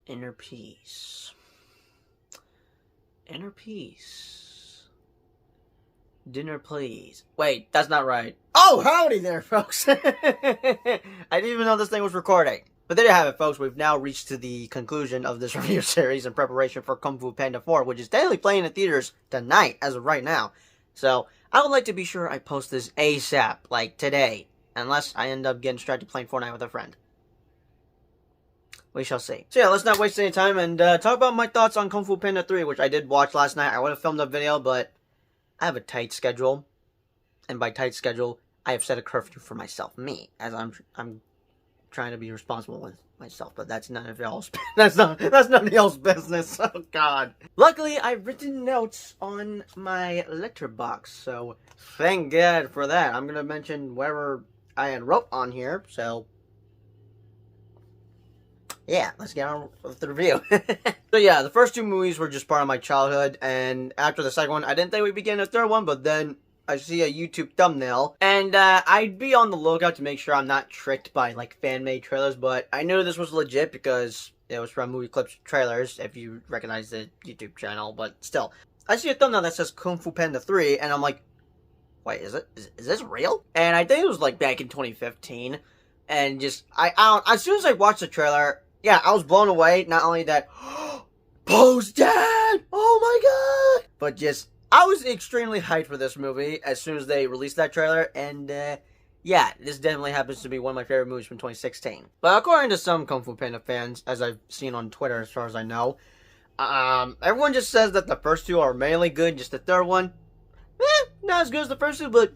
Inner peace. Inner peace. Dinner, please. Wait, that's not right. Oh, howdy there, folks. I didn't even know this thing was recording. But there you have it, folks. We've now reached to the conclusion of this review series in preparation for Kung Fu Panda 4, which is technically playing in theaters tonight, as of right now. So, I would like to be sure I post this ASAP, like today. Unless I end up getting distracted playing Fortnite with a friend. We shall see. So yeah, let's not waste any time and talk about my thoughts on Kung Fu Panda 3, which I did watch last night. I would have filmed a video, but I have a tight schedule. And by tight schedule, I have set a curfew for myself. Me. As I'm trying to be responsible with myself, but that's none of y'all's that's none of y'all's business. Oh god. Luckily, I've written notes on my letterbox, so thank God for that. I'm gonna mention wherever I had wrote on here, so yeah, let's get on with the review. So yeah, the first two movies were just part of my childhood, and after the second one, I didn't think we'd be getting a third one, but then I see a YouTube thumbnail, and I'd be on the lookout to make sure I'm not tricked by, like, fan-made trailers, but I knew this was legit because it was from Movie Clips Trailers, if you recognize the YouTube channel, but still. I see a thumbnail that says Kung Fu Panda 3, and I'm like, wait, is this real? And I think it was, like, back in 2015, and just, as soon as I watched the trailer, yeah, I was blown away. Not only that, Poe's dead! Oh my god! But just, I was extremely hyped for this movie as soon as they released that trailer, and yeah, this definitely happens to be one of my favorite movies from 2016. But according to some Kung Fu Panda fans, as I've seen on Twitter as far as I know, everyone just says that the first two are mainly good, just the third one, not as good as the first two, but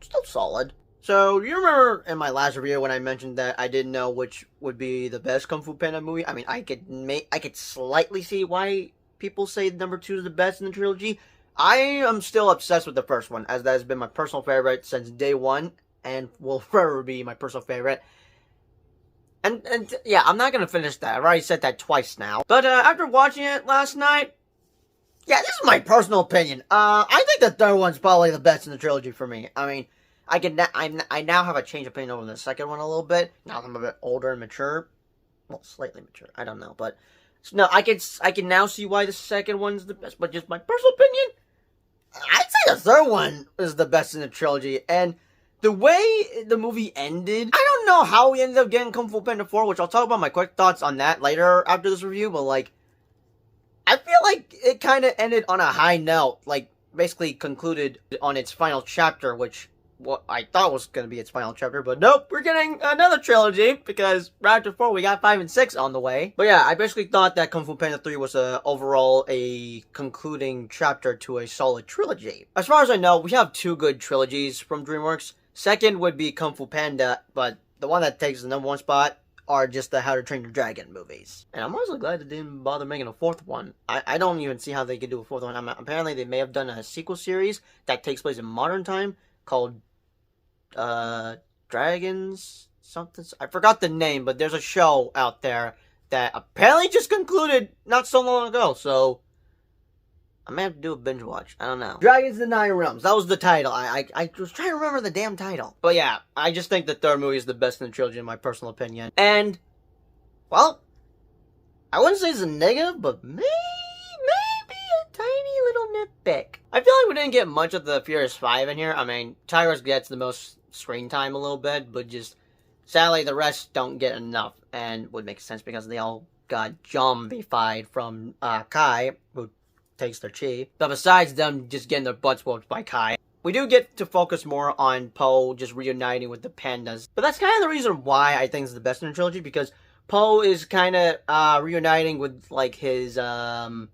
still solid. So, you remember in my last review when I mentioned that I didn't know which would be the best Kung Fu Panda movie? I mean, I could slightly see why people say number 2 is the best in the trilogy. I am still obsessed with the first one, as that has been my personal favorite since day one, and will forever be my personal favorite. And yeah, I'm not gonna finish that. I've already said that twice now. But after watching it last night, yeah, this is my personal opinion. I think the third one's probably the best in the trilogy for me. I mean, I now have a change of opinion over the second one a little bit. Now that I'm a bit older and mature. Well, slightly mature. I don't know, but no, I can now see why the second one's the best. But just my personal opinion, I'd say the third one is the best in the trilogy. And the way the movie ended, I don't know how we ended up getting Kung Fu Panda 4, which I'll talk about my quick thoughts on that later after this review. But like, I feel like it kind of ended on a high note. Like, basically concluded on its final chapter, which what I thought was going to be its final chapter, but nope, we're getting another trilogy, because right after 4, we got 5 and 6 on the way. But yeah, I basically thought that Kung Fu Panda 3 was overall a concluding chapter to a solid trilogy. As far as I know, we have 2 good trilogies from DreamWorks. Second would be Kung Fu Panda, but the one that takes the #1 spot are just the How to Train Your Dragon movies. And I'm also glad they didn't bother making a 4th one. I don't even see how they could do a 4th one. Apparently, they may have done a sequel series that takes place in modern time, called Dragons something. I forgot the name, but there's a show out there that apparently just concluded not so long ago, so I may have to do a binge watch. I don't know. Dragons the Nine Realms. That was the title. I was trying to remember the damn title. But yeah, I just think the third movie is the best in the trilogy in my personal opinion. And, well, I wouldn't say it's a negative, but maybe a tiny little nitpick. I feel like we didn't get much of the Furious 5 in here. I mean, Tyrus gets the most screen time a little bit, but just, sadly, the rest don't get enough. And would make sense because they all got zombified from Kai, who takes their chi. But besides them just getting their butts whooped by Kai, we do get to focus more on Poe just reuniting with the pandas. But that's kind of the reason why I think it's the best in the trilogy, because Poe is kind of reuniting with, like, his, I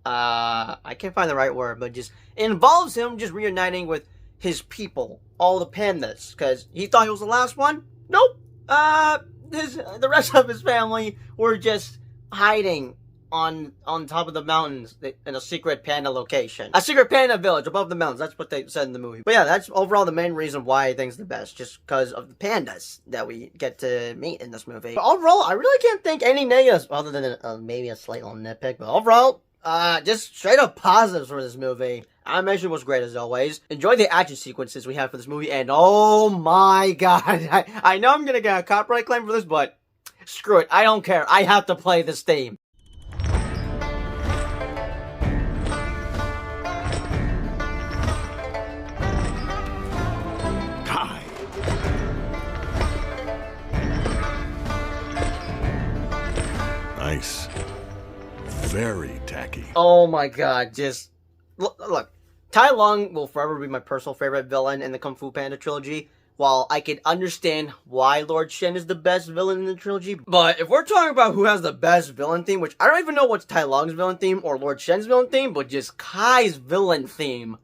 can't find the right word, but just, it involves him just reuniting with his people, all the pandas, because he thought he was the last one. Nope. The rest of his family were just hiding on top of the mountains in a secret panda location. A secret panda village above the mountains. That's what they said in the movie. But yeah, that's overall the main reason why I think it's the best. Just because of the pandas that we get to meet in this movie. But overall, I really can't think any negatives other than maybe a slight little nitpick. But overall, just straight up positives for this movie. Animation was great as always. Enjoy the action sequences we have for this movie. And oh my god, I know I'm gonna get a copyright claim for this, but Screw it, I don't care. I have to play this theme. Kai. Nice. Very tacky. Oh my god, just... Look, Tai Lung will forever be my personal favorite villain in the Kung Fu Panda trilogy. While I can understand why Lord Shen is the best villain in the trilogy. But if we're talking about who has the best villain theme, which I don't even know what's Tai Lung's villain theme or Lord Shen's villain theme, but just Kai's villain theme.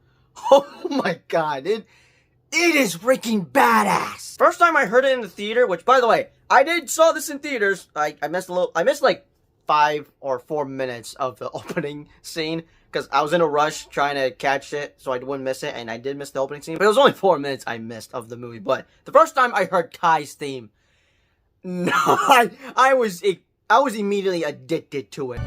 Oh my god, it is freaking badass. First time I heard it in the theater, which by the way, I saw this in theaters. I missed like 5 or 4 minutes of the opening scene. Because I was in a rush trying to catch it so I wouldn't miss it, and I did miss the opening scene. But it was only 4 minutes I missed of the movie. But the first time I heard Kai's theme, no, I was immediately addicted to it.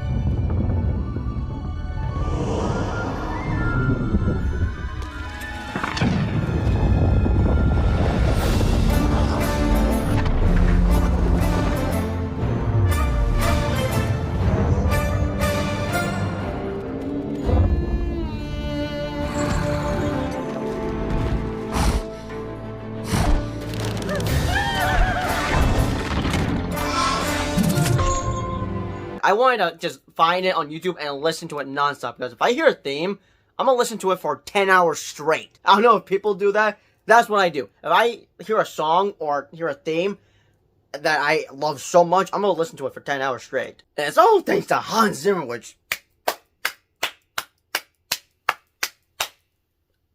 I wanted to just find it on YouTube and listen to it nonstop, because if I hear a theme, I'm gonna listen to it for 10 hours straight. I don't know if people do that. That's what I do. If I hear a song or hear a theme that I love so much, I'm gonna listen to it for 10 hours straight. And it's all thanks to Hans Zimmer, which...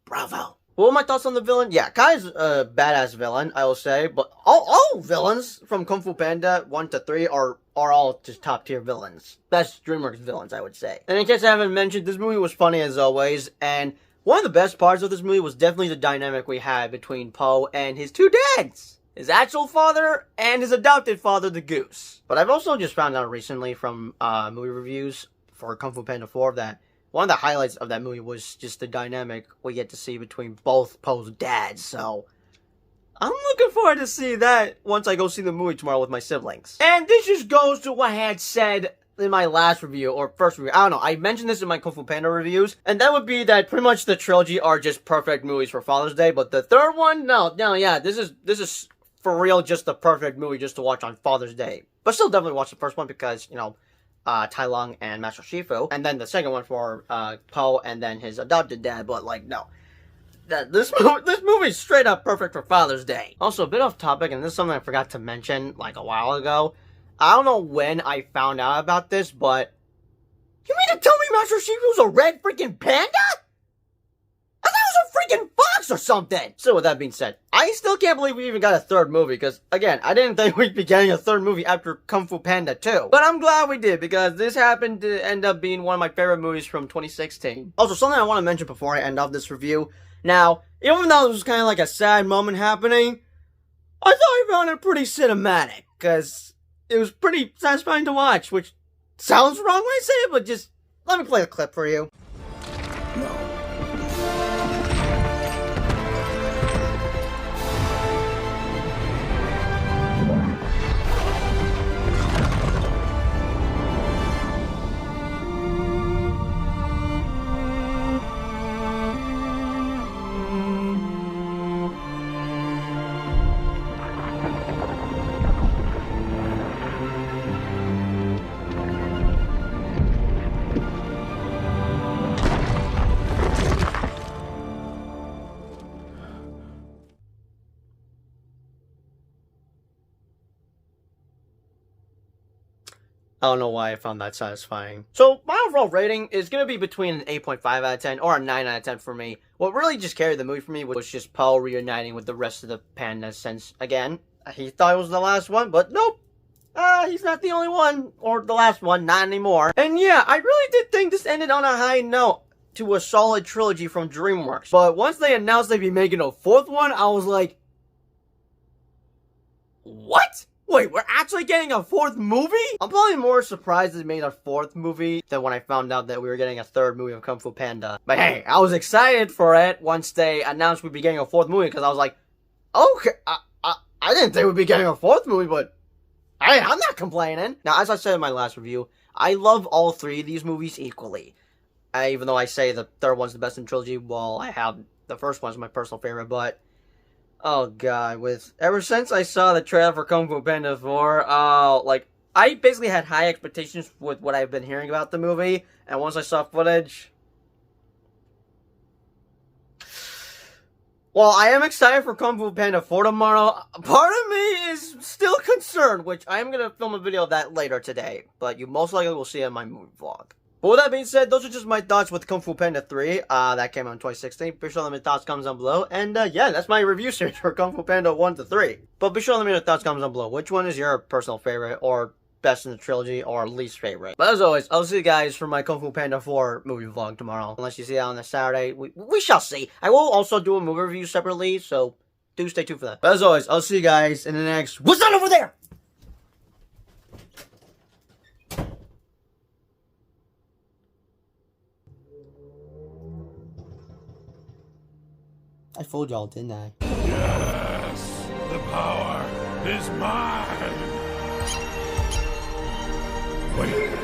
Bravo. What were my thoughts on the villain? Yeah, Kai's a badass villain, I will say, but all villains from Kung Fu Panda 1 to 3 are all just top tier villains. Best DreamWorks villains, I would say. And in case I haven't mentioned, this movie was funny as always, and one of the best parts of this movie was definitely the dynamic we had between Po and his two dads. His actual father and his adopted father, the Goose. But I've also just found out recently from movie reviews for Kung Fu Panda 4 that one of the highlights of that movie was just the dynamic we get to see between both Po's dads, so I'm looking forward to see that once I go see the movie tomorrow with my siblings. And this just goes to what I had said in my last review, or first review, I don't know, I mentioned this in my Kung Fu Panda reviews, and that would be that pretty much the trilogy are just perfect movies for Father's Day, but the third one, no, yeah, this is for real just the perfect movie just to watch on Father's Day. But still definitely watch the first one because, you know, Tai Lung and Master Shifu, and then the second one for Po and then his adopted dad, but like, no. This movie is straight up perfect for Father's Day. Also, a bit off topic, and this is something I forgot to mention like a while ago. I don't know when I found out about this, but you mean to tell me Master Shifu's a red freaking panda? I thought it was a freaking fox or something! So with that being said, I still can't believe we even got a third movie, because, again, I didn't think we'd be getting a third movie after Kung Fu Panda 2. But I'm glad we did, because this happened to end up being one of my favorite movies from 2016. Also, something I want to mention before I end off this review. Now, even though this was kind of like a sad moment happening, I thought I found it pretty cinematic, because it was pretty satisfying to watch, which sounds wrong when I say it, but just let me play a clip for you. No. I don't know why I found that satisfying. So, my overall rating is going to be between an 8.5 out of 10 or a 9 out of 10 for me. What really just carried the movie for me was just Po reuniting with the rest of the pandas since, again, he thought it was the last one, but nope. He's not the only one, or the last one, not anymore. And yeah, I really did think this ended on a high note to a solid trilogy from DreamWorks. But once they announced they'd be making a fourth one, I was like, what? Wait, we're actually getting a fourth movie? I'm probably more surprised they made a fourth movie than when I found out that we were getting a third movie of Kung Fu Panda. But hey, I was excited for it once they announced we'd be getting a fourth movie, because I was like, okay, I didn't think we'd be getting a fourth movie, but I'm not complaining. Now, as I said in my last review, I love all three of these movies equally. Even though I say the third one's the best in the trilogy, well, I have the first one's my personal favorite, but oh god, ever since I saw the trailer for Kung Fu Panda 4, like, I basically had high expectations with what I've been hearing about the movie, and once I saw footage, well, I am excited for Kung Fu Panda 4 tomorrow. Part of me is still concerned, which I am going to film a video of that later today, but you most likely will see it in my movie vlog. But with that being said, those are just my thoughts with Kung Fu Panda 3. That came out in 2016. Be sure to let me know thoughts, comments down below. And yeah, that's my review series for Kung Fu Panda 1 to 3. But be sure to let me know thoughts, comments down below. Which one is your personal favorite, or best in the trilogy, or least favorite? But as always, I'll see you guys for my Kung Fu Panda 4 movie vlog tomorrow. Unless you see that on a Saturday. We shall see. I will also do a movie review separately, so do stay tuned for that. But as always, I'll see you guys in the next... What's that over there? I fooled y'all, didn't I? Yes, the power is mine. Wait.